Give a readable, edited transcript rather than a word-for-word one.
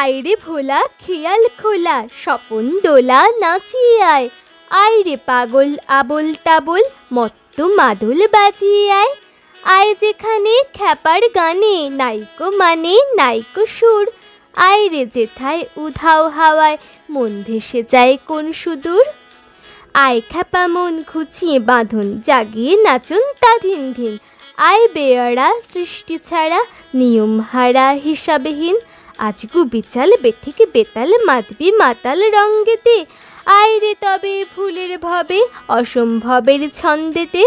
আয়রে ভোলা খেয়াল খোলা স্বপন দোলা নাচিয়ে আয়। আয়রে পাগল আবোল তাবোল মত্ত মাদল বাজিয়ে আয়। আয় যেখানে খ্যাপার গানে নাইকো মানে নাইকো সুর। আয়রে যেথায় উধাও হাওয়ায় মন ভেসে যায় কোন সুদূর। আয় খ্যাপা মন খুঁচিয়ে বাঁধন জাগিয়ে নাচন তা ধিন ধিন। আয় বেয়ারা সৃষ্টি ছাড়া নিয়ম হারা হিসাবহীন। আজগু বিচাল বেঠিক বেতাল মাতবি মাতাল রঙ্গেতে। আয়রে তবে ফুলের ভবে অসম্ভবের ছন্দেতে।